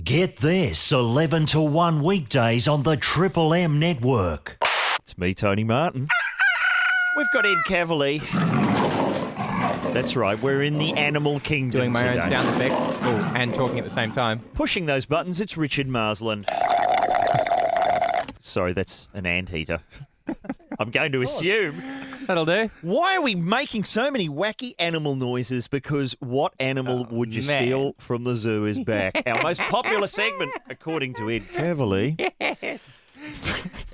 Get this 11 to 1 weekdays on the Triple M network. It's me, Tony Martin. We've got Ed Cavalier. That's right, we're in the animal kingdom Doing my today. own sound effects and talking at the same time. Pushing those buttons, it's Richard Marsland. Sorry, that's an anteater. I'm going to assume. That'll do. Why are we making so many wacky animal noises? Because what animal would you steal from the zoo is back. Our most popular segment, according to Ed Cavalier. Yes.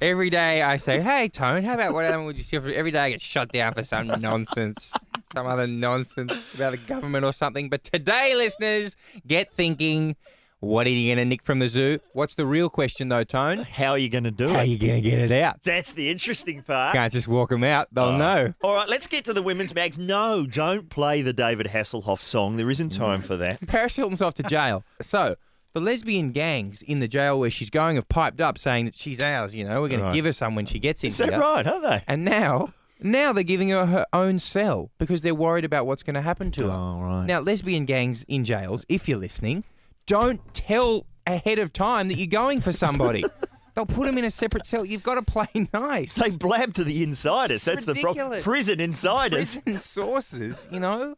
Every day I say, hey, Tone, how about what animal would you steal from? Every day I get shot down for some nonsense. Some other nonsense about the government or something. But today, listeners, get thinking, what are you going to nick from the zoo? What's the real question, though, Tone? How are you going to do it? How are you going to get it out? That's the interesting part. Can't just walk them out. They'll know. All right, let's get to the women's mags. No, don't play the David Hasselhoff song. There isn't time for that. Paris Hilton's off to jail. So, the lesbian gangs in the jail where she's going have piped up saying that she's ours, you know. We're going to give her some when she gets in Is that right, are they? And now they're giving her own cell because they're worried about what's going to happen to her. Oh, right. Now, lesbian gangs in jails, if you're listening, don't tell ahead of time that you're going for somebody. They'll put them in a separate cell. You've got to play nice. They blab to the insiders. It's That's ridiculous. the problem. Prison insiders. Prison sources, you know?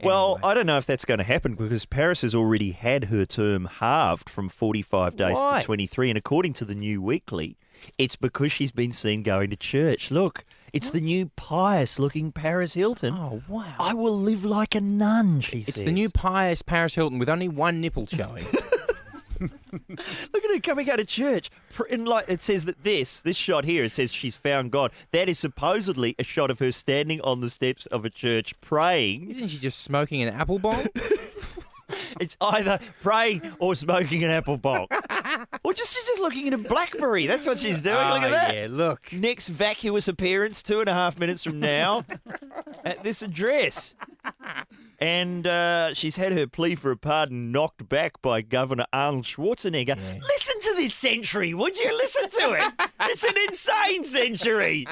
Well, Anyway. I don't know if that's going to happen because Paris has already had her term halved from 45 days Why? to 23. And according to the New Weekly, it's because she's been seen going to church. Look, it's the new pious-looking Paris Hilton. Oh, wow. I will live like a nun, she says. It's the new pious Paris Hilton with only one nipple showing. Look at her coming out of church. And like it says that this shot here, it says she's found God. That is supposedly a shot of her standing on the steps of a church praying. Isn't she just smoking an apple bomb? It's either praying or smoking an apple bong. Or she's just looking at a BlackBerry. That's what she's doing. Look at that. Yeah, look. Next vacuous appearance, 2.5 minutes from now, at this address. And she's had her plea for a pardon knocked back by Governor Arnold Schwarzenegger. Yeah. Listen to this century, would you? Listen to it. It's an insane century.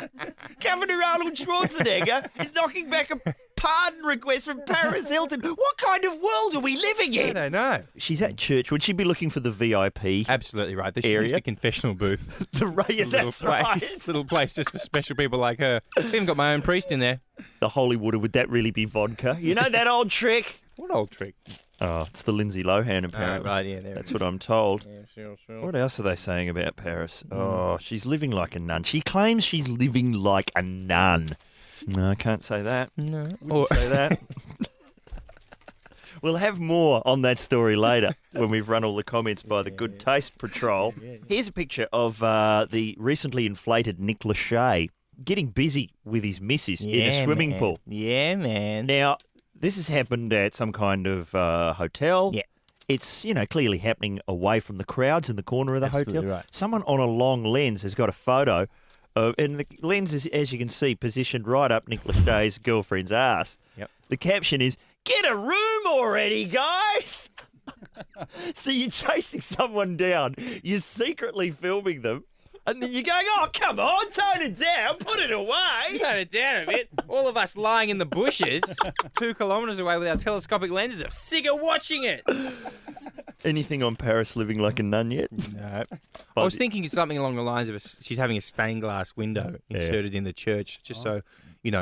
Governor Arnold Schwarzenegger is knocking back a pardon request from Paris Hilton. What kind of world are we living in? I don't know. She's at church. Would she be looking for the VIP? Absolutely right. This area? is the confessional booth. That's right. It's a little place just for special people like her. I've even got my own priest in there. The holy water, would that really be vodka? You know that old trick? What old trick? Oh, it's the Lindsay Lohan, apparently. Right, yeah, there. That's what I'm told. Yeah, sure. What else are they saying about Paris? Oh, she's living like a nun. She claims she's living like a nun. No, I can't say that. No. Wouldn't say that. We'll have more on that story later when we've run all the comments by the Good Taste Patrol. Here's a picture of the recently inflated Nick Lachey getting busy with his missus in a swimming pool. Yeah, man. Now, this has happened at some kind of hotel. Yeah. It's, clearly happening away from the crowds in the corner of the Absolutely hotel. right. Someone on a long lens has got a photo and the lens is, as you can see, positioned right up Nick Lachey's girlfriend's ass. Yep. The caption is, "Get a room already, guys!" So you're chasing someone down, you're secretly filming them, and then you're going, "Oh, come on, tone it down, put it away." Turn it down a bit. All of us lying in the bushes 2 kilometres away with our telescopic lenses are sick of watching it. Anything on Paris living like a nun yet? No. I was thinking something along the lines of she's having a stained glass window inserted in the church just so,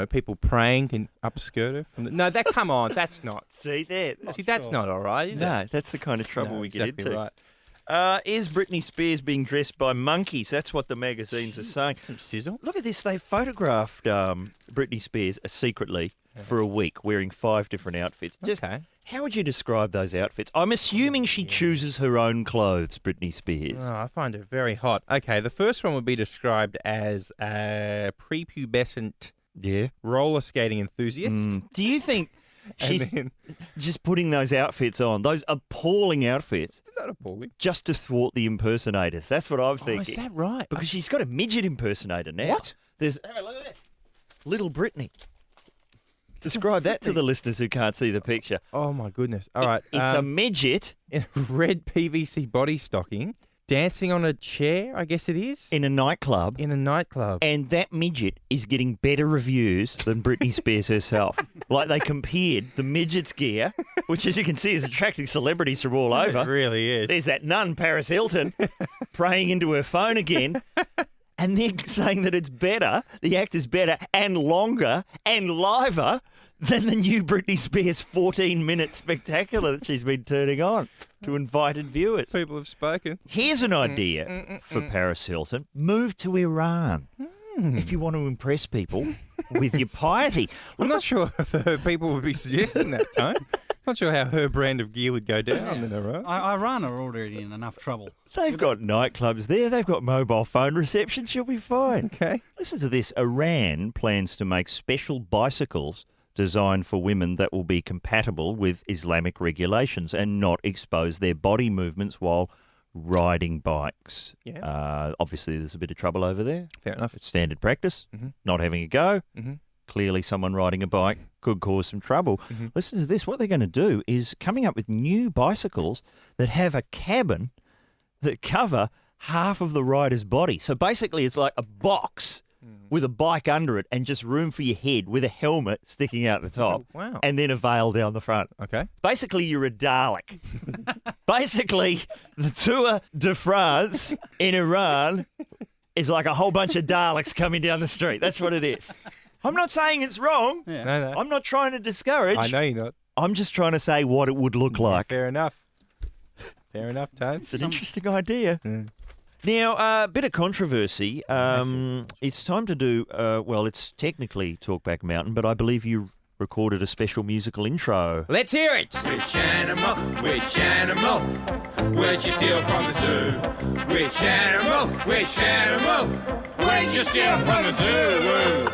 people praying can upskirt her. No, come on, that's not. See, there. That's not all right, is it? No, that's the kind of trouble we get exactly into. Right. Is Britney Spears being dressed by monkeys? That's what the magazines are saying. Some sizzle. Look at this. They photographed Britney Spears secretly for a week wearing 5 different outfits. Okay. How would you describe those outfits? I'm assuming she chooses her own clothes, Britney Spears. Oh, I find it very hot. Okay, the first one would be described as a prepubescent roller skating enthusiast. Do you think she's just putting those outfits on, those appalling outfits, Not appalling. just to thwart the impersonators? That's what I'm thinking. Oh, is that right? Because she's got a midget impersonator now. What? Have a look at this. Little Britney. Describe that to the listeners who can't see the picture. Oh, my goodness. All right. It's a midget in a red PVC body stocking, dancing on a chair, I guess it is. in a nightclub, In a nightclub. and that midget is getting better reviews than Britney Spears herself. Like they compared the midget's gear which, as you can see, is attracting celebrities from all over. It really is. There's that nun, Paris Hilton, praying into her phone again. And they're saying that it's better, the act is better and longer and liver than the new Britney Spears 14-minute spectacular that she's been turning on to invited viewers. People have spoken. Here's an idea for Paris Hilton. Move to Iran if you want to impress people with your piety. I'm not sure if her people would be suggesting that, Tone. Not sure how her brand of gear would go down in Iran. Iran are already in enough trouble. They've got nightclubs there. They've got mobile phone reception. She'll be fine. Okay. Listen to this. Iran plans to make special bicycles designed for women that will be compatible with Islamic regulations and not expose their body movements while riding bikes. Yeah. Obviously, there's a bit of trouble over there. Fair enough. It's standard practice. Not having a go. Clearly, someone riding a bike could cause some trouble. Listen to this. What they're going to do is coming up with new bicycles that have a cabin that cover half of the rider's body. So basically, it's like a box with a bike under it and just room for your head with a helmet sticking out the top. Oh, wow. And then a veil down the front. Okay. Basically, you're a Dalek. Basically, the Tour de France in Iran is like a whole bunch of Daleks coming down the street. That's what it is. I'm not saying it's wrong. Yeah. No. I'm not trying to discourage. I know you're not. I'm just trying to say what it would look like. Fair enough. Fair enough, Tone. It's an interesting idea. Now, a bit of controversy. It's time to do, it's technically Talkback Mountain, but I believe you recorded a special musical intro. Let's hear it. Which animal would you steal from the zoo? Which animal would you steal from the zoo?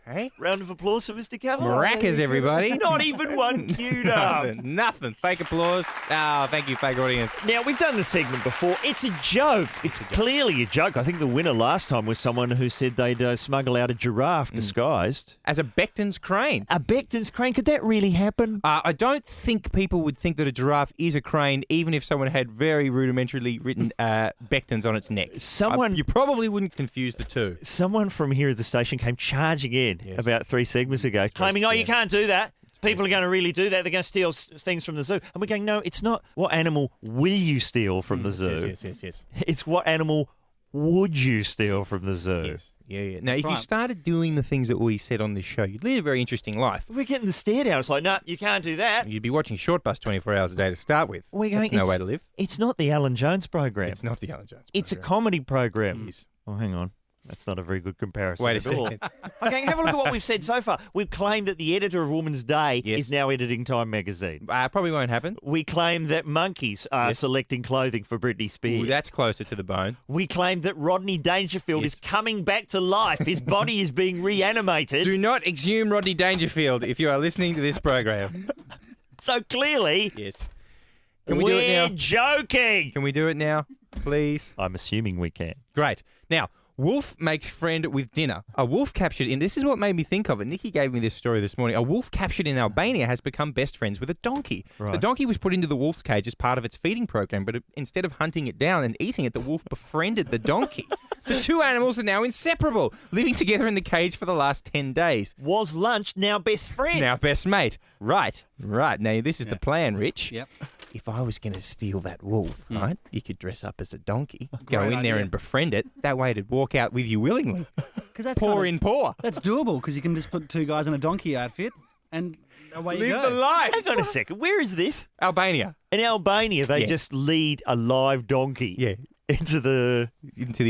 Hey? Round of applause for Mr. Cavallo. Maracas, everybody. Not even one queued up. Nothing. Fake applause. Oh, thank you, fake audience. Now, we've done the segment before. It's a joke. It's clearly a joke. I think the winner last time was someone who said they'd smuggle out a giraffe disguised. As a Becton's crane. A Becton's crane. Could that really happen? I don't think people would think that a giraffe is a crane, even if someone had very rudimentarily written Becton's on its neck. You probably wouldn't confuse the two. Someone from here at the station came charging in about 3 segments ago, claiming, you can't do that. People are going to really do that. They're going to steal things from the zoo. And we're going, no, it's not what animal will you steal from the zoo. Yes. It's what animal would you steal from the zoo. Yes. Yeah. Now, if you started doing the things that we said on this show, you'd lead a very interesting life. We're getting the stare down. It's like, no, you can't do that. You'd be watching Short Bus 24 hours a day to start with. That's no way to live. It's not the Alan Jones program. It's not the Alan Jones program. It's a comedy program. Yes. Oh, hang on. That's not a very good comparison Wait a at second. all. Okay, have a look at what we've said so far. We've claimed that the editor of Woman's Day is now editing Time magazine. Probably won't happen. We claim that monkeys are selecting clothing for Britney Spears. Ooh, that's closer to the bone. We claim that Rodney Dangerfield is coming back to life. His body is being reanimated. Do not exhume Rodney Dangerfield if you are listening to this program. So clearly, Can we do it now? we're joking. Can we do it now, please? I'm assuming we can. Great. Now, wolf makes friend with dinner. A wolf captured in... This is what made me think of it. Nikki gave me this story this morning. A wolf captured in Albania has become best friends with a donkey. Right. The donkey was put into the wolf's cage as part of its feeding program, but instead of hunting it down and eating it, the wolf befriended the donkey. The two animals are now inseparable, living together in the cage for the last 10 days. Was lunch, now best friend. Now best mate. Right. Now, this is the plan, Rich. Yep. If I was going to steal that wolf, right, you could dress up as a donkey, go Great in there idea. and befriend it. That way it'd walk out with you willingly. Because that's Paw in paw. That's doable because you can just put 2 guys in a donkey outfit and away you Live go. the life. Hang on a second. Where is this? Albania. In Albania, they just lead a live donkey into the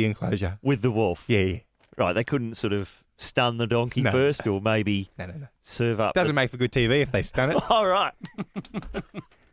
enclosure. with the wolf. Yeah. Right, they couldn't sort of stun the donkey No. first or maybe No. serve up. Doesn't make for good TV if they stun it. All right.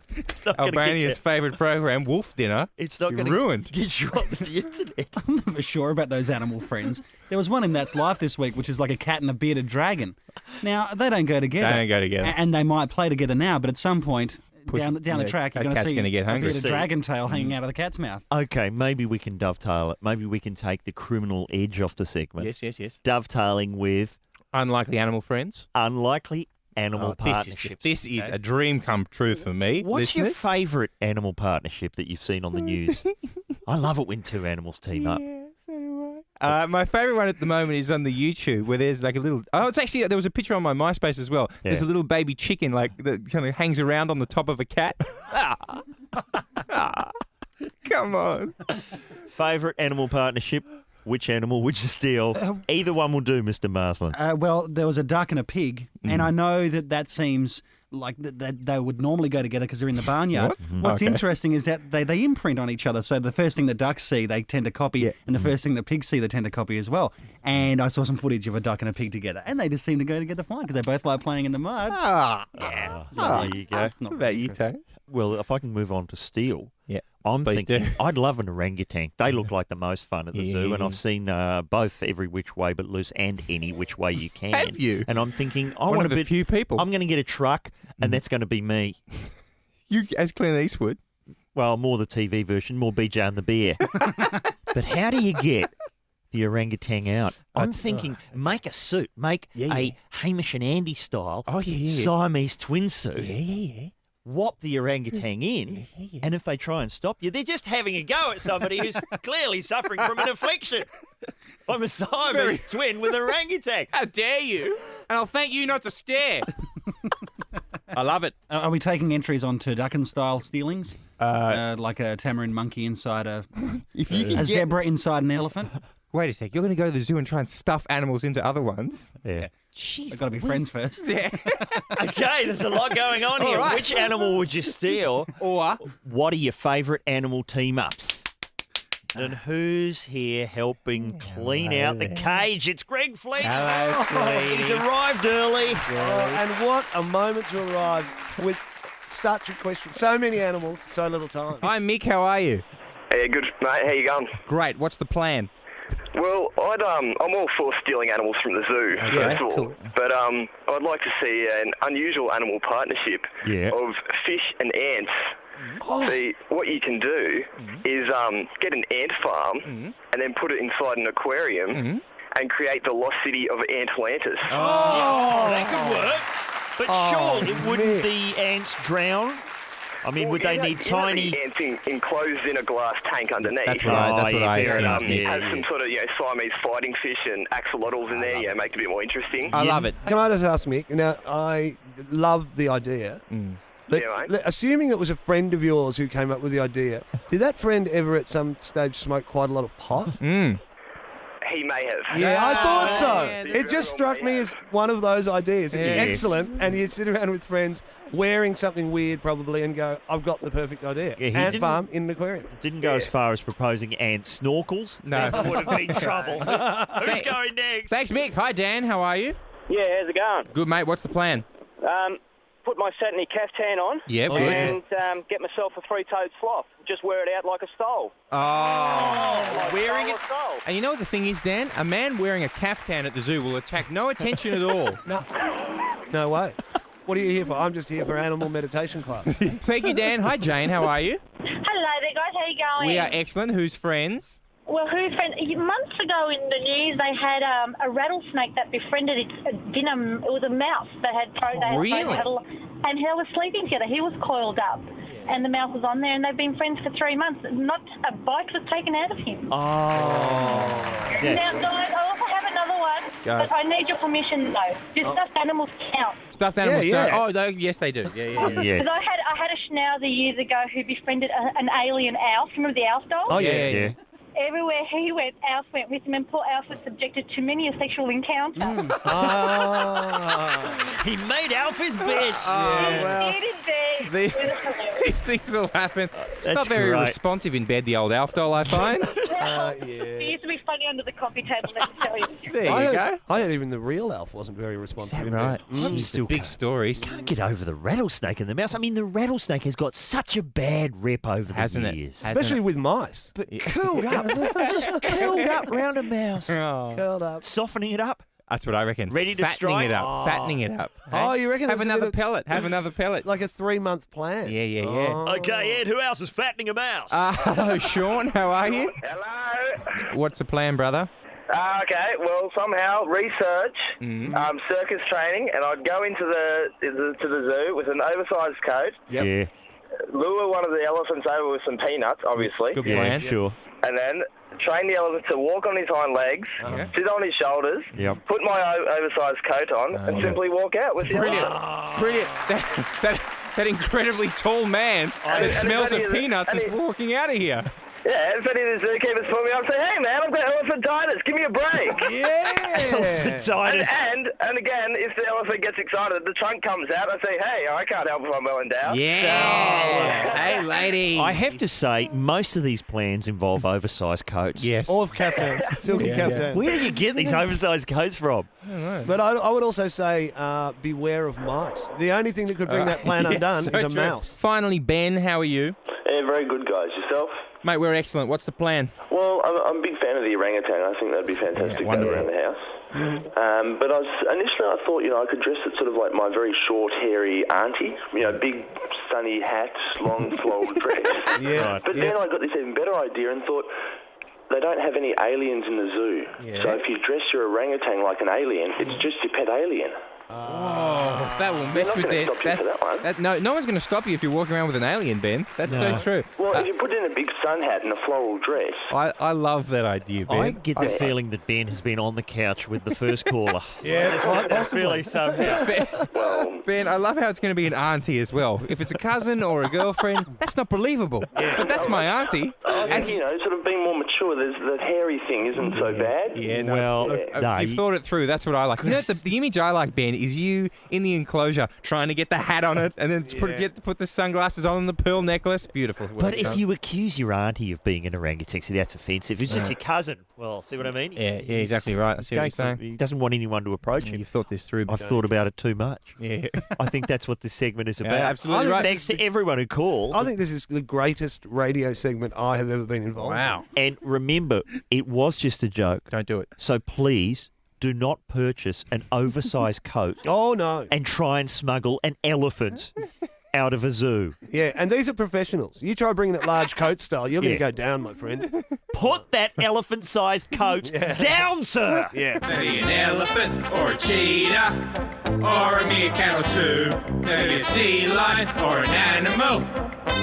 It's not gonna Albania's favourite program, Wolf Dinner. It's not You're going to ruined. get you on the internet. I'm never sure about those animal friends. There was one in That's Life this week, which is like a cat and a bearded dragon. Now, they don't go together. They don't go together. And they might play together now, but at some point down the yeah, track, you're that going to cat's see gonna get hungry. a bearded dragon tail hanging out of the cat's mouth. Okay, maybe we can dovetail it. Maybe we can take the criminal edge off the segment. Yes. Dovetailing with Unlikely animal friends. unlikely animal partnerships. This is a dream come true for me. What's your listeners. favourite animal partnership that you've seen on the news? I love it when 2 animals team up. Yeah, so do My favourite one at the moment is on the YouTube where there's like a little... Oh, it's actually... There was a picture on my MySpace as well. There's a little baby chicken like that kind of hangs around on the top of a cat. Come on. Favourite animal partnership? Which animal would you steal? Either one will do, Mr. Marsland. Well, there was a duck and a pig, and I know that seems like that they would normally go together because they're in the barnyard. What's interesting is that they imprint on each other. So the first thing the ducks see, they tend to copy, and the first thing the pigs see, they tend to copy as well. And I saw some footage of a duck and a pig together, and they just seem to go together fine because they both like playing in the mud. There you go. What about you, Tone? Well, if I can move on to steal, I'm thinking I'd love an orangutan. They look like the most fun at the zoo, and I've seen both Every Which Way But Loose and Any Which Way You Can. Have you? And I'm thinking, One of the few people. I'm going to get a truck, and that's going to be me. You as Clint Eastwood. Well, more the TV version, more BJ and the Bear. But how do you get the orangutan out? I'm thinking, make a suit, make a Hamish and Andy style Siamese twin suit. Whop the orangutan in, and if they try and stop you, they're just having a go at somebody who's clearly suffering from an affliction. I'm a Siamese twin with an orangutan. How dare you? And I'll thank you not to stare. I love it. Are we taking entries on turducken-style stealings? Like a tamarin monkey inside a zebra inside an elephant? Wait a sec. You're going to go to the zoo and try and stuff animals into other ones? Yeah. Jeez, they've got to be friends first. Yeah. Okay, there's a lot going on here. Right. Which animal would you steal? Or what are your favourite animal team-ups? And who's here helping clean out the cage? It's Greg Fleet. Hello, Fleety. He's arrived early. And what a moment to arrive with such a question. So many animals, so little time. Hi, Mick. How are you? Yeah, good, mate. How you going? Great. What's the plan? Well, I'm all for stealing animals from the zoo, first of all. Cool. But I'd like to see an unusual animal partnership of fish and ants. See, what you can do is get an ant farm and then put it inside an aquarium and create the lost city of Atlantis. Oh, that could work. But surely, wouldn't the ants drown? I mean, would they need tiny... The ants enclosed in a glass tank underneath. That's what I fair enough. Has some sort of Siamese fighting fish and axolotls in there, make it a bit more interesting. I love it. Can I just ask Mick? Now, I love the idea. But assuming it was a friend of yours who came up with the idea, did that friend ever at some stage smoke quite a lot of pot? He may have. Yeah, I thought so. Yeah, It just struck me as one of those ideas. It's excellent, and you sit around with friends wearing something weird probably and go, I've got the perfect idea. Yeah, he Ant didn't- farm in an aquarium. Didn't go as far as proposing ant snorkels. No. That would have been trouble. Who's going next? Thanks, Mick. Hi, Dan. How are you? Yeah, how's it going? Good, mate. What's the plan? Put my satiny caftan on Yeah, good. and get myself a three-toed sloth. Just wear it out like a stole. Wearing it? Stole. And you know what the thing is, Dan? A man wearing a caftan at the zoo will attract no attention at all. No way. What are you here for? I'm just here for animal meditation class. Thank you, Dan. Hi, Jane. How are you? Hello there, guys. How you going? We are excellent. Who's friends? Well, who's friend? Months ago in the news, they had a rattlesnake that befriended its dinner. It was a mouse that had Really? and they were sleeping together. He was coiled up, and the mouse was on there, and they've been friends for 3 months. Not a bite was taken out of him. Oh. Now, guys, I also have another one, Go. but I need your permission though. Do stuffed animals count? Stuffed animals Yeah, don't. Oh, yes, they do. Yeah. Yeah. Because I had a schnauzer years ago who befriended an alien Alf. Remember the Alf doll? Oh, yeah. Everywhere he went, Alf went with him, and poor Alf was subjected to many a sexual encounter. He made Alf his bitch. Well, He did indeed. these, It was hilarious. these things will happen. That's Not very great. responsive in bed, the old Alf doll, I find. He used to be funny under the coffee table, let me tell you. There you go. I heard even the real Alf wasn't very responsive. in Right. bed. Jeez, Still the big can't- stories. Can't get over the rattlesnake and the mouse. I mean, the rattlesnake has got such a bad rep over Hasn't the it? years. Hasn't Especially with mice. But curled up, just curled up round a mouse, Oh. Curled up. softening it up. That's what I reckon. Ready to Fattening strike? it up. Oh. Fattening it up. Oh, you reckon it Have was a another bit of- pellet. Have another pellet. Like a 3-month plan. Yeah. Oh. Okay, Ed, who else is fattening a mouse? Hello, Sean. How are you? Hello. What's the plan, brother? Okay, well, somehow research circus training, and I'd go into the zoo with an oversized coat, Yep. Yeah, lure one of the elephants over with some peanuts, obviously, Good yeah, plan. sure. and then train the elephant to walk on his hind legs, sit on his shoulders, put my oversized coat on, and simply walk out with the elephant. Brilliant. That incredibly tall man that smells of peanuts is walking out of here. Yeah, if any of the zookeepers pull me up and say, hey, man, I've got elephantitis, give me a break. Elephantitis. And again, if the elephant gets excited, the trunk comes out, I say, hey, I can't help if I'm well endowed. Yeah. Hey, lady. I have to say, most of these plans involve oversized coats. Yes. All of caftans, silky caftans. Where do you get these oversized coats from? I don't know. But I would also say beware of mice. The only thing that could bring that plan undone so is a true. mouse. Finally, Ben, how are you? Yeah, very good, guys. Yourself? Mate, we're excellent. What's the plan? Well, I'm a big fan of the orangutan. I think that'd be fantastic to go around the house. But initially I thought, I could dress it sort of like my very short, hairy auntie. Big, sunny hat, long, floral dress. But then I got this even better idea and thought, they don't have any aliens in the zoo. Yeah. So if you dress your orangutan like an alien, it's just your pet alien. Oh, that will mess with They're not gonna stop you for that one. No one's going to stop you if you're walking around with an alien, Ben. That's so true. Well, if you put in a big sun hat and a floral dress. I love that idea, Ben. I get the feeling that Ben has been on the couch with the first caller. Yeah, quite possibly. Really somehow. Ben, I love how it's going to be an auntie as well. If it's a cousin or a girlfriend, that's not believable. But that's my auntie. I think, sort of being more mature, that hairy thing isn't so bad. Yeah, no. Well, no, You've thought it through. That's what I like. The image I like, Ben, is you in the enclosure trying to get the hat on it and then get to put the sunglasses on and the pearl necklace. Beautiful. But if you accuse your auntie of being an orangutan, see, that's offensive. If it's just your cousin, well, see what I mean? Yeah, exactly right. I see what you're saying. He doesn't want anyone to approach him. You've thought this through. I've thought about it too much. Yeah. I think that's what this segment is about. absolutely right. Thanks to everyone who called. I think this is the greatest radio segment I have ever been involved in. Wow. And remember, it was just a joke. Don't do it. So please do not purchase an oversized coat Oh, no. and try and smuggle an elephant out of a zoo. Yeah, and these are professionals. You try bringing it large coat style, you're going to go down, my friend. Put that elephant-sized coat down, sir. Yeah. Maybe an elephant or a cheetah or a meerkat or two. Maybe a sea lion or an animal.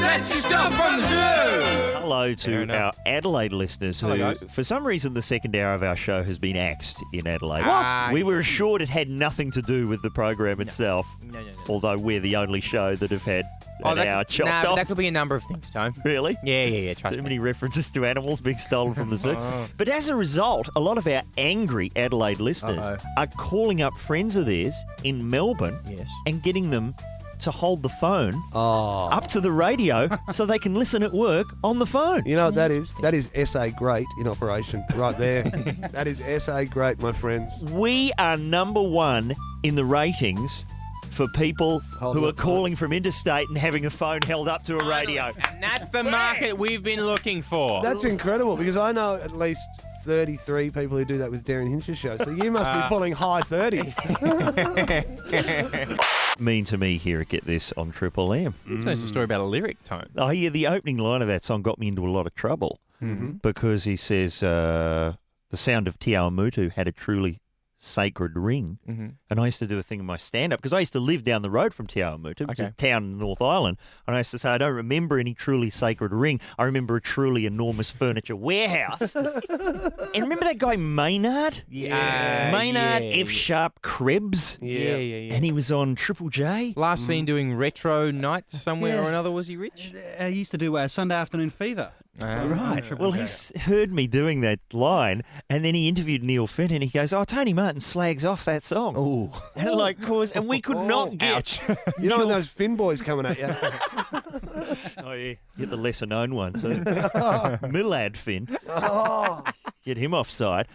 That's your stuff from the zoo. Hello to our Adelaide listeners who, Hello, guys. for some reason, the second hour of our show has been axed in Adelaide. What? We were assured it had nothing to do with the program itself, No. although we're the only show that have had an hour chopped Nah, but off. that could be a number of things, Tone. Really? Yeah. Trust Too me. many references to animals being stolen from the zoo. But as a result, a lot of our angry Adelaide listeners are calling up friends of theirs in Melbourne and getting them to hold the phone up to the radio so they can listen at work on the phone. You know what that is? That is SA Great in operation right there. That is SA Great, my friends. We are number one in the ratings for people who are calling from interstate and having a phone held up to a radio. And that's the market we've been looking for. That's incredible because I know at least 33 people who do that with Darren Hinch's show. So you must be pulling high 30s. Mean to me here at Get This on Triple M. It's a story about a lyric, Tone. Oh, yeah, the opening line of that song got me into a lot of trouble because he says the sound of Tiawamutu had a truly sacred ring. And I used to do a thing in my stand-up because I used to live down the road from Tiawamutu, which is a town in North Island, and I used to say I don't remember any truly sacred ring. I remember a truly enormous furniture warehouse. And remember that guy Maynard? Maynard F. Sharp Krebs? Yeah. And he was on Triple J? Last seen doing retro nights somewhere or another. Was he rich? I used to do Sunday Afternoon Fever. Right. Well, he's heard me doing that line, and then he interviewed Neil Finn, and he goes, "Oh, Tony Martin slags off that song." Ooh. And we could not get. You know when those Finn boys coming at you? Oh yeah, get the lesser known one too. Millad Finn. Get him offside.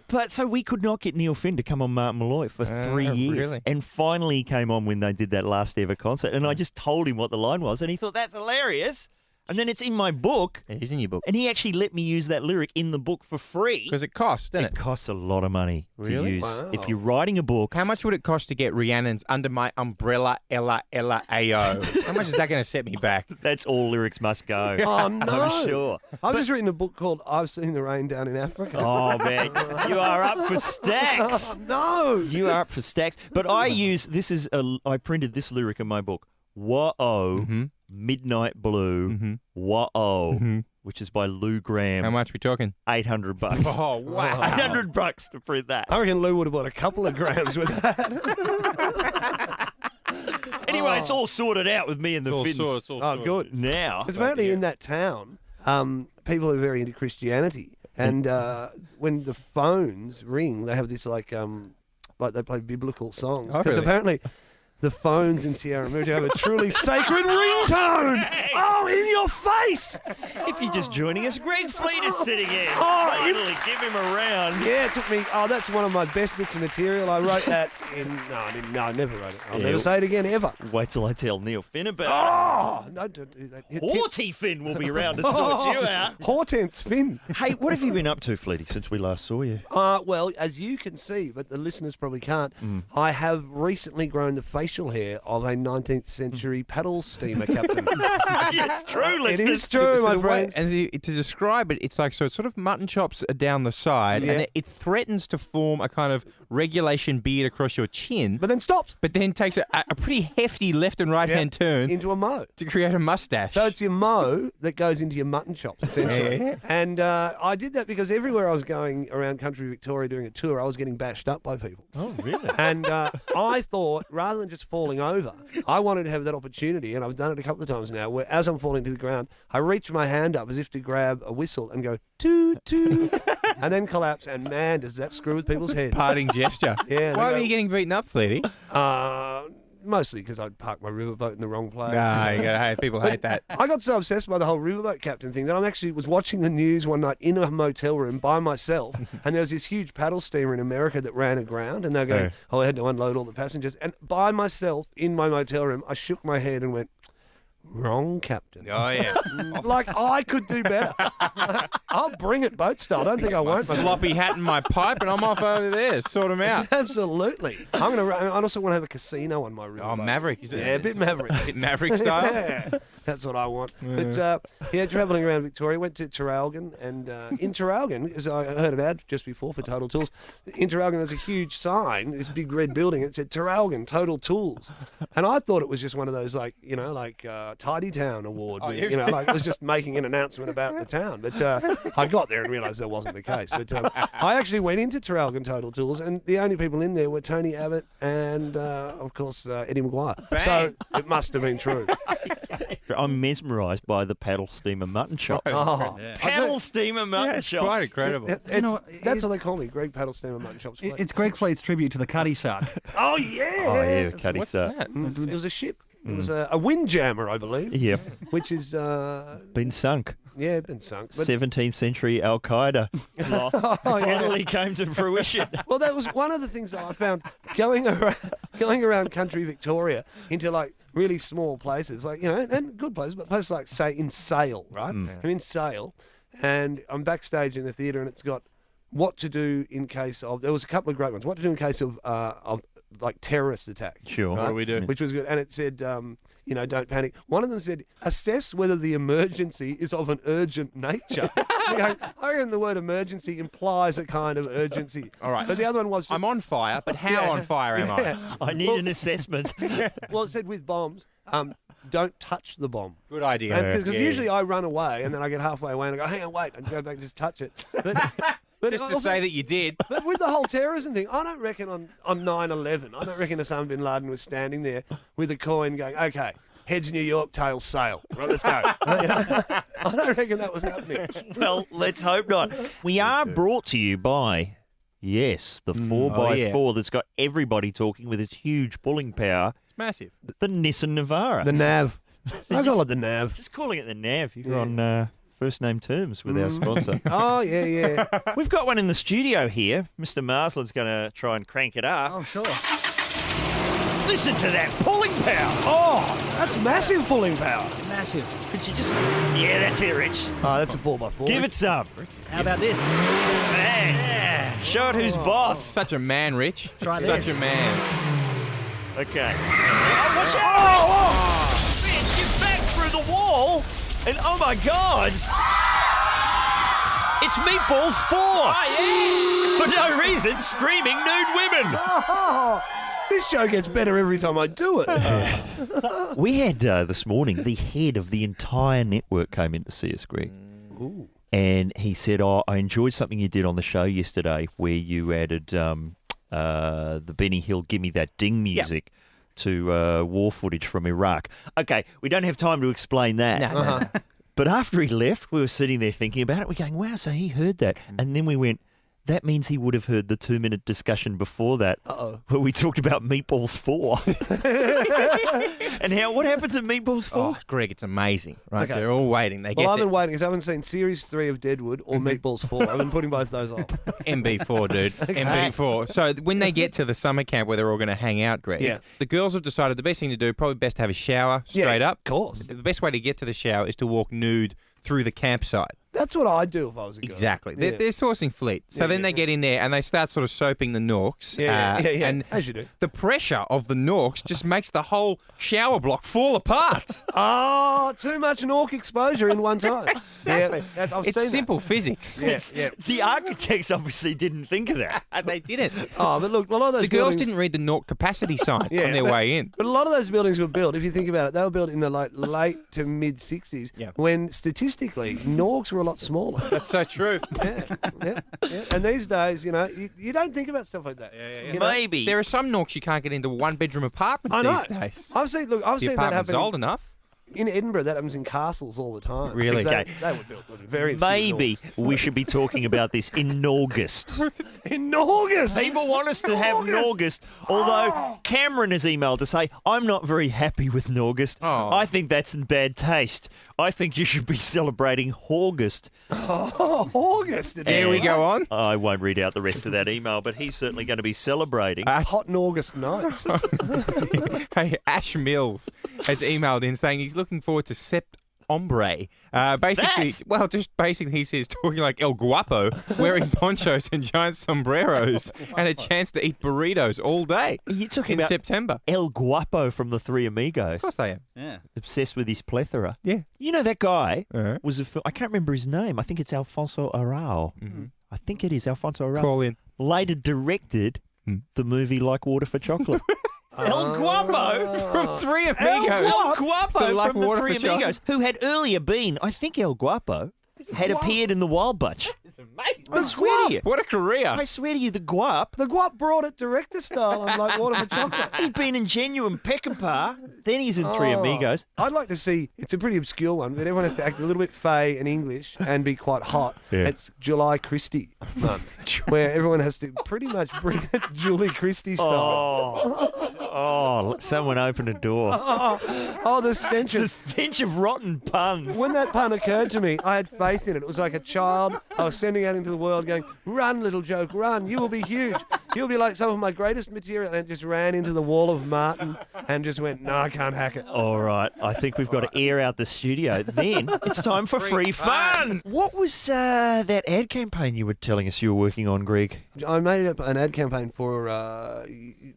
But so we could not get Neil Finn to come on Martin Malloy for 3 years. Really? And finally he came on when they did that last ever concert, and I just told him what the line was, and he thought, that's hilarious. And then it's in my book. It is in your book. And he actually let me use that lyric in the book for free. Because it costs, doesn't It it? costs a lot of money to use. Wow. If you're writing a book, How much would it cost to get Rhiannon's Under My Umbrella Ella Ella Ayo? How much is that going to set me back? that's all lyrics must go. Oh, no. I'm sure. I've just written a book called I've Seen the Rain Down in Africa. Oh, man. You are up for stacks. No. You are up for stacks. But I printed this lyric in my book. Whoa, Midnight Blue, whoa, which is by Lou Graham. How much are we talking? $800. Oh, wow. $800 to print that. I reckon Lou would have bought a couple of grams with that. Anyway, it's all sorted out with me and the Finns. It's all sorted. Good. Now. Because apparently in that town, people are very into Christianity. And when the phones ring, they have this like they play biblical songs. Because apparently the phones in Tierra Muerta have a truly sacred ringtone. Oh, in your face! If you're just joining us, Greg Fleet is sitting in. Finally, give him a round. Yeah, it took me. Oh, that's one of my best bits of material. I wrote that in. No, I didn't. No, I never wrote it. I'll never say it again ever. Wait till I tell Neil Finn about it. No, don't do that. Haughty Finn will be around to sort you out. Hortense Finn. Hey, what have you been up to, Fleety, since we last saw you? Well, as you can see, but the listeners probably can't, I have recently grown the facial hair of a 19th century paddle steamer captain. It's true, listeners. It is true, my friends. And to describe it, it's like, so it's sort of mutton chops are down the side, and it threatens to form a kind of regulation beard across your chin. But then stops. But then takes a pretty hefty left and right-hand turn into a mo to create a mustache. So it's your mo that goes into your mutton chops, essentially. And I did that because everywhere I was going around country Victoria doing a tour, I was getting bashed up by people. Oh, really? And I thought, rather than just falling over, I wanted to have that opportunity, and I've done it a couple of times now, where as I'm falling to the ground, I reach my hand up as if to grab a whistle and go, toot, toot, and then collapse, and man, does that screw with people's heads. Parting gesture. Yeah. Why were you getting beaten up, Fleety? Mostly because I'd parked my riverboat in the wrong place. People hate that. I got so obsessed by the whole riverboat captain thing that I actually was watching the news one night in a motel room by myself, and there was this huge paddle steamer in America that ran aground, and they're going, I had to unload all the passengers. And by myself in my motel room, I shook my head and went, wrong captain. Oh, yeah. Like, I could do better. I'll bring it boat style. I don't think I won't. Floppy hat and my pipe, and I'm off over there. Sort them out. Absolutely. I also want to have a casino on my river. Oh, Maverick. Is it? Yeah, a bit Maverick. A bit Maverick style? Yeah, that's what I want. Yeah. But, travelling around Victoria, went to Traralgon, and in Traralgon, as I heard an ad just before for Total Tools, in Traralgon there's a huge sign, this big red building, it said Traralgon, Total Tools. And I thought it was just one of those, Tidy Town award. It was just making an announcement about the town. But I got there and realised that wasn't the case. But I actually went into Traralgon Total Tools, and the only people in there were Tony Abbott and, of course, Eddie Maguire. Bang. So it must have been true. I'm mesmerised by the paddle steamer mutton chops. Paddle steamer mutton chops. Quite incredible. That's what they call me, Greg Paddle Steamer Mutton Chops. It's Greg Fleet's tribute to the Cuddy Sark. Oh, yeah. Oh, yeah, the Cuddy What's Sark. that? It was a ship. It was a windjammer, I believe. Yeah. Which is... been sunk. Yeah, been sunk. But 17th century Al Qaeda finally came to fruition. Well, that was one of the things that I found going around country Victoria into really small places, and good places, but places like, say, in Sale, right? I'm in Sale, and I'm backstage in the theatre, and it's got what to do in case of... There was a couple of great ones. What to do in case of terrorist attack. Sure. Right? What do we do? Which was good. And it said, don't panic. One of them said, assess whether the emergency is of an urgent nature. I reckon the word emergency implies a kind of urgency. All right. But the other one was just... I'm on fire, but how on fire am I? I need an assessment. Well, it said with bombs, don't touch the bomb. Good idea. Because usually I run away and then I get halfway away and I go, hang on, wait, and go back and just touch it. But Just to say that you did. But with the whole terrorism thing, I don't reckon on 9/11, I don't reckon Osama bin Laden was standing there with a coin going, okay, heads New York, tails sail. Right, let's go. I don't reckon that was happening. Well, let's hope not. We are brought to you by, yes, the 4x4 that's got everybody talking with its huge pulling power. It's massive. The Nissan Navara. The Nav. I call it the Nav. Just calling it the Nav. You're on first name terms with our sponsor. Oh, yeah. We've got one in the studio here. Mr. Marsland's going to try and crank it up. Oh, sure. Listen to that pulling power. Oh, that's massive pulling power. It's massive. Could you just... Yeah, that's it, Rich. Oh, that's a 4x4. Give it some. How about this? Man. Show it who's boss. Such a man, Rich. Try Such this. a man. Okay. Oh, watch out! Oh! Bitch, you back through the wall, and oh my God! It's Meatballs 4! Oh, yeah! For no reason, screaming nude women! Oh, this show gets better every time I do it. We had, this morning, the head of the entire network came in to see us, Greg. Ooh. And he said, I enjoyed something you did on the show yesterday where you added the Benny Hill Gimme That Ding music to war footage from Iraq. Okay, we don't have time to explain that. No. But after he left, we were sitting there thinking about it. We're going, wow, so he heard that. And then we went, that means he would have heard the 2-minute discussion before that where we talked about Meatballs 4. And what happens in Meatballs 4? Oh, Greg, it's amazing. Right? Okay. They're all waiting. They Well, get I've been waiting because I haven't seen Series 3 of Deadwood or Meatballs 4. I've been putting both those on. MB4, dude. MB4. So when they get to the summer camp where they're all going to hang out, Greg, the girls have decided the best thing to do, probably best to have a shower straight up. Of course. The best way to get to the shower is to walk nude through the campsite. That's what I'd do if I was a girl. Exactly. Yeah. They're sourcing Fleet. So then they get in there and they start sort of soaping the Norks. Yeah. And as you do. the pressure of the Norks just makes the whole shower block fall apart. Oh, too much Nork exposure in one time. Exactly. Yeah, I've It's seen simple physics. Yeah. The architects obviously didn't think of that. They didn't. Oh, but look, a lot of those The girls buildings- didn't read the Nork capacity sign on their but- way in. But a lot of those buildings were built, if you think about it, they were built in the late to mid 60s when statistically Norks were a lot smaller. That's so true. yeah. And these days, you know, you don't think about stuff like that. You know? Maybe. There are some Norks you can't get into one-bedroom apartments I know. these days. I've seen the that apartment's happen. old enough. In Edinburgh, that happens in castles all the time. Really? Because Okay. They were built with very few Maybe Norks. we should be talking about this in August. In August. People want us to have August, although Cameron has emailed to say, I'm not very happy with August. Oh. I think that's in bad taste. I think you should be celebrating August. Oh, August. There we go on. I won't read out the rest of that email, but he's certainly going to be celebrating. Hot in August nights. Hey, Ash Mills has emailed in saying he's looking forward to Sept Ombre. Basically, he says talking like El Guapo, wearing ponchos and giant sombreros, and a chance to eat burritos all day. Are you talking in about September? El Guapo from the Three Amigos? Of course I am. Yeah. Obsessed with his plethora. Yeah. You know that guy Uh-huh. was I can't remember his name. I think it's Alfonso Arau. I think it is Alfonso Arau. Call in. Later directed the movie Like Water for Chocolate. El Guapo From Three Amigos. El Guapo So like from the Water Three for Chocolate. Amigos, who had earlier been, I think El Guapo, had appeared in the Wild Bunch. It's amazing. I swear to you. What a career. I swear to you, the Guap. The Guap brought it director style on Like Water for Chocolate. He'd been in Genuine Peckinpah. Then he's in Three Amigos. I'd like to see, it's a pretty obscure one, but everyone has to act a little bit fey and English and be quite hot. Yeah. It's July Christie month, where everyone has to pretty much bring it Julie Christie style. Oh, someone open a door. Oh, the stench The of... stench of rotten puns. When that pun occurred to me, I had faith in it. It was like a child I was sending out into the world going, run, little joke, run. You will be huge. You'll be like some of my greatest material. And it just ran into the wall of Martin and just went, no, I can't hack it. All right, I think we've got to air out the studio. Then it's time for free fun. What was that ad campaign you were telling us you were working on, Greg? I made up an ad campaign for,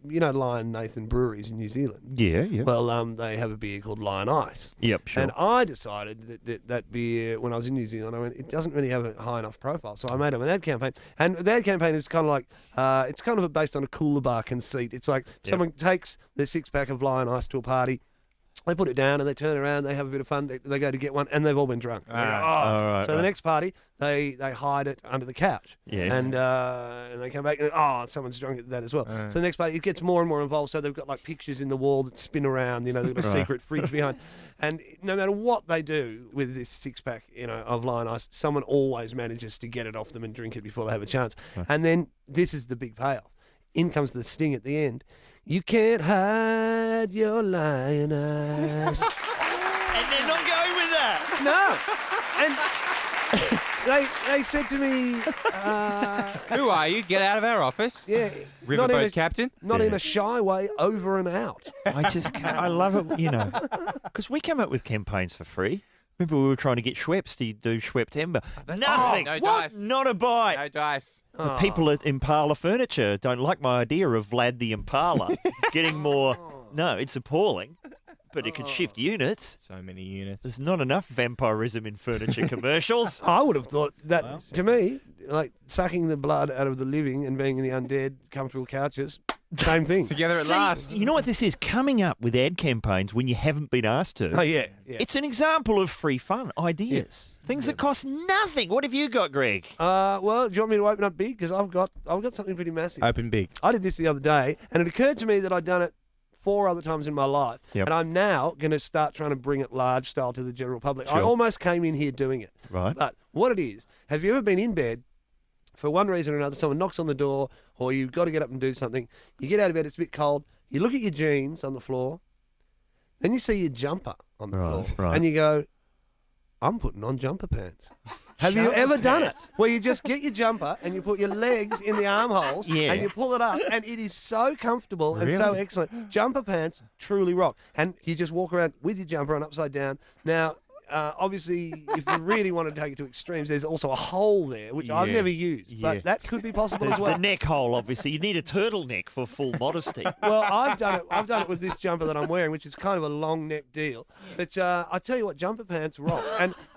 Lion Nathan Breweries in New Zealand. Yeah. Well, they have a beer called Lion Ice. Yep, sure. And I decided that beer, when I was in New Zealand, I went, it doesn't really have a high enough profile. So I made up an ad campaign. And the ad campaign is kind of like, it's kind of based on a cooler bar conceit. It's like someone takes their 6-pack of Lion Ice to a party. They put it down and they turn around, they have a bit of fun, they go to get one, and they've all been drunk. They go, all right, so the next party, they hide it under the couch. Yes. And they come back and, someone's drunk at that as well. So the next party, it gets more and more involved. So they've got like pictures in the wall that spin around, they've got a secret fridge behind. And no matter what they do with this 6-pack, of Lion Ice, someone always manages to get it off them and drink it before they have a chance. And then this is the big payoff. In comes the sting at the end. You can't hide your lion eyes. And they're not going with that. No. And they said to me, Who are you? Get out of our office. yeah, Riverboat captain. not in a shy way, over and out. I just can't. I love it, because we come up with campaigns for free. Remember, we were trying to get Schweppes to do Schwepptember. Nothing. no What? dice. Not a bite. No dice. The people at Impala Furniture don't like my idea of Vlad the Impala getting more. No, it's appalling. But it could shift units. So many units. There's not enough vampirism in furniture commercials. I would have thought that, to me, like sucking the blood out of the living and being in the undead, comfortable couches, Same thing. Together at last. You know what this is? Coming up with ad campaigns when you haven't been asked to. Oh, yeah. It's an example of free fun ideas. Things that cost nothing. What have you got, Greg? Well, do you want me to open up big? Because I've got something pretty massive. Open big. I did this the other day, and it occurred to me that I'd done it 4 other times in my life, Yep. and I'm now going to start trying to bring it large style to the general public. Sure. I almost came in here doing it. Right. But what it is, have you ever been in bed, for one reason or another, someone knocks on the door, or you've got to get up and do something, you get out of bed, it's a bit cold, you look at your jeans on the floor, then you see your jumper on the floor, right. and you go, I'm putting on jumper pants. Have you ever done it? Where you just get your jumper and you put your legs in the armholes and you pull it up, and it is so comfortable and so excellent. Jumper pants truly rock. And you just walk around with your jumper on upside down. Now, obviously, if you really want to take it to extremes, there's also a hole there, which I've never used, but that could be possible There's as well. the neck hole, obviously. You need a turtleneck for full modesty. Well, I've done it with this jumper that I'm wearing, which is kind of a long neck deal. But I tell you what, jumper pants rock.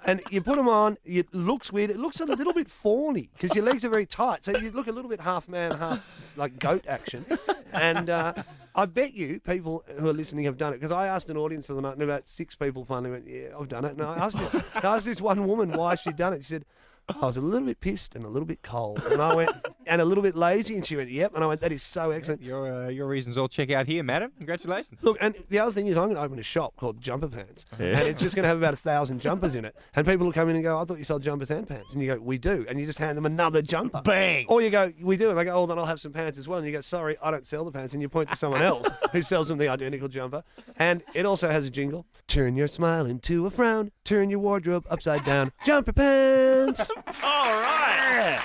And you put them on, it looks weird. It looks a little bit fawny because your legs are very tight. So you look a little bit half man, half like goat action. And I bet you people who are listening have done it, because I asked an audience the other night, and about 6 people finally went, yeah, I've done it. And I asked this one woman why she'd done it. She said, I was a little bit pissed and a little bit cold. And I went, and a little bit lazy. And she went, yep. And I went, that is so excellent. Your reasons all check out here, madam. Congratulations. Look, and the other thing is, I'm going to open a shop called Jumperpants, and it's just going to have about 1,000 jumpers in it. And people will come in and go, I thought you sold jumpers and pants. And you go, we do. And you just hand them another jumper. Bang! Or you go, we do. And they go, oh, then I'll have some pants as well. And you go, sorry, I don't sell the pants. And you point to someone else who sells them the identical jumper. And it also has a jingle. Turn your smile into a frown. Turn your wardrobe upside down. Jumper pants. All right.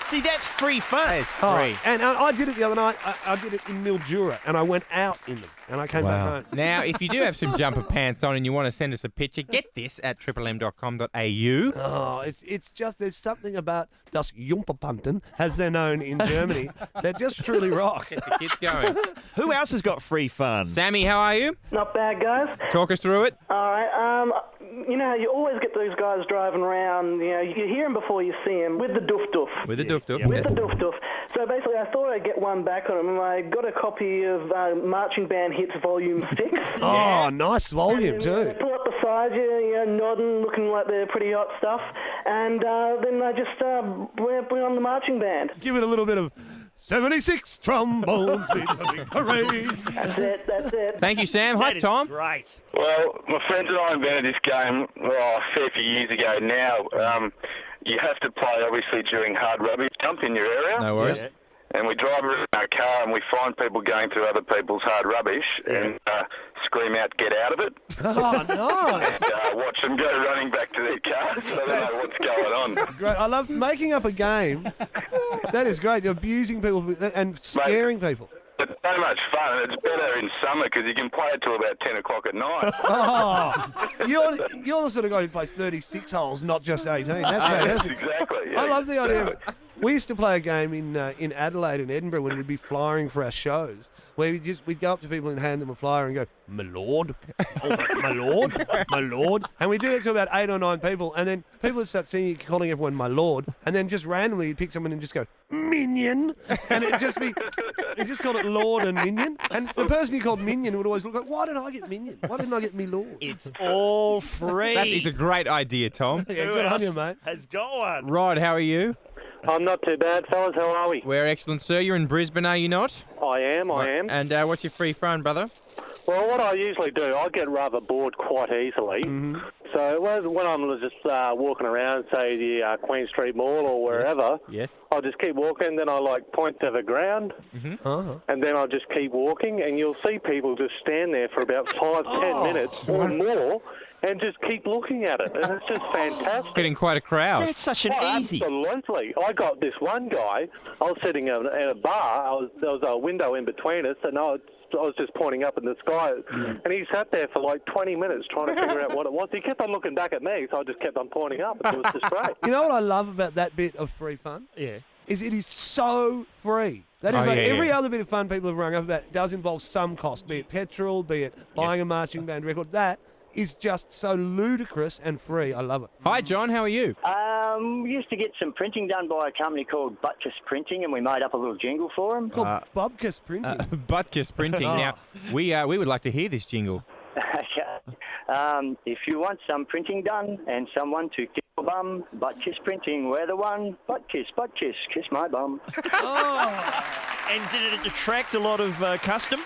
See, that's free fun. That is free. Oh, and I did it the other night. I did it in Mildura, and I went out in them, and I came back home. Now, if you do have some jumper pants on and you want to send us a picture, get this at triplem.com.au. Oh, it's just, there's something about das Jumperpanten, as they're known in Germany, that just truly rock. Get the kids going. Who else has got free fun? Sammy, how are you? Not bad, guys. Talk us through it. All right. You know how you always get those guys driving around, you know, you hear them before you see them, with the doof-doof. With the doof-doof. With the doof-doof. So basically, I thought I'd get one back on them, and I got a copy of Marching Band Hits Volume 6. Oh, nice volume, too. They pull up beside you, you know, nodding, looking like they're pretty hot stuff, and then I just bring on the marching band. Give it a little bit of 76 trombones lead the big parade. That's it. Thank you, Sam. Hi, That is Tom. great. Well, my friends and I invented this game a fair few years ago now. You have to play, obviously, during hard rubbish dump in your area. No worries. Yeah. And we drive around our car and we find people going through other people's hard rubbish and scream out, get out of it. Oh, nice. And watch them go running back to their cars so they know what's going on. Great. I love making up a game. That is great. You're abusing people and scaring people. It's so much fun, and it's better in summer because you can play it till about 10 o'clock at night. Oh, you're the sort of guy who plays 36 holes, not just 18. That's fantastic. Exactly. Yeah, I love the idea of, we used to play a game in Adelaide and Edinburgh when we'd be flying for our shows, where we'd go up to people and hand them a flyer and go, my lord, oh, my lord, my lord. And we do that to about 8 or 9 people, and then people would start seeing you calling everyone my lord, and then just randomly you'd pick someone and just go, minion, and it'd just be, you just called it lord and minion, and the person you called minion would always look like, why didn't I get minion? Why didn't I get me lord? It's all free. That is a great idea, Tom. Yeah, good on you, mate. Has got one. Rod, how are you? I'm not too bad, fellas. How are we? We're excellent, sir. You're in Brisbane, are you not? I am. And what's your free fun, brother? Well, what I usually do, I get rather bored quite easily. Mm-hmm. So when I'm just walking around, say the Queen Street Mall or wherever, Yes. I'll just keep walking. Then I point to the ground, and then I'll just keep walking, and you'll see people just stand there for about 5-10 minutes or more. And just keep looking at it, and it's just fantastic. Getting quite a crowd. That's such an easy. Absolutely. I got this one guy. I was sitting at a bar. There was a window in between us, and I was just pointing up in the sky. And he sat there for like 20 minutes trying to figure out what it was. He kept on looking back at me, so I just kept on pointing up. It was just great. You know what I love about that bit of free fun? Yeah. Is it is so free. That is every other bit of fun people have rung up about does involve some cost, be it petrol, be it buying a marching band record. That is just so ludicrous and free. I love it. Hi, John. How are you? We used to get some printing done by a company called Butkus Printing, and we made up a little jingle for them. Called Bobcus Printing. Butkus Printing. Now, we would like to hear this jingle. Okay. If you want some printing done and someone to kiss your bum, Butkus Printing, we're the one. Butkus, kiss my bum. And did it attract a lot of custom?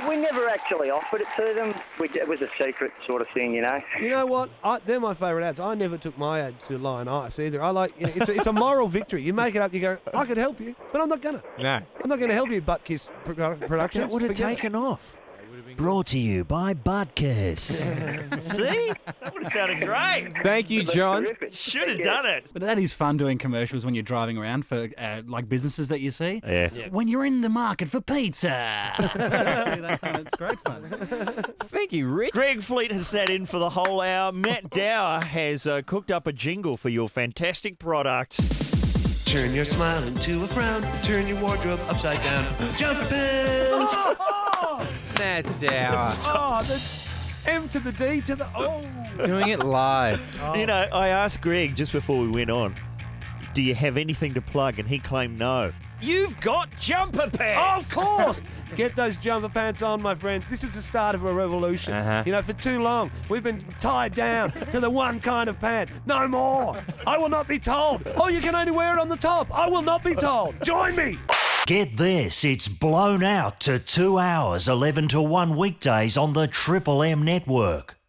We never actually offered it to them. It was a secret sort of thing, you know. You know what? They're my favourite ads. I never took my ad to Lion Ice either. I like, it's a moral victory. You make it up, you go, I could help you, but I'm not going to. No. I'm not going to help you, Butt Kiss Productions. That would have taken off. Brought to you by Butkus. See? That would have sounded great. Thank you, John. Should have done it. But that is fun doing commercials when you're driving around for like businesses that you see. Yeah. When you're in the market for pizza. It's great fun. Thank you, Rick. Greg Fleet has sat in for the whole hour. Matt Dower has cooked up a jingle for your fantastic product. Turn your smile into a frown. Turn your wardrobe upside down. Jumperpants! Matt Dower. Oh, the M to the D to the O. Doing it live. You know, I asked Greg just before we went on, do you have anything to plug? And he claimed no. You've got Jumperpants! Of course! Get those Jumperpants on, my friends. This is the start of a revolution. You know, for too long, we've been tied down to the one kind of pant. No more! I will not be told. Oh, you can only wear it on the top. I will not be told. Join me! Get this, it's blown out to 2 hours, 11 to 1 weekdays on the Triple M network.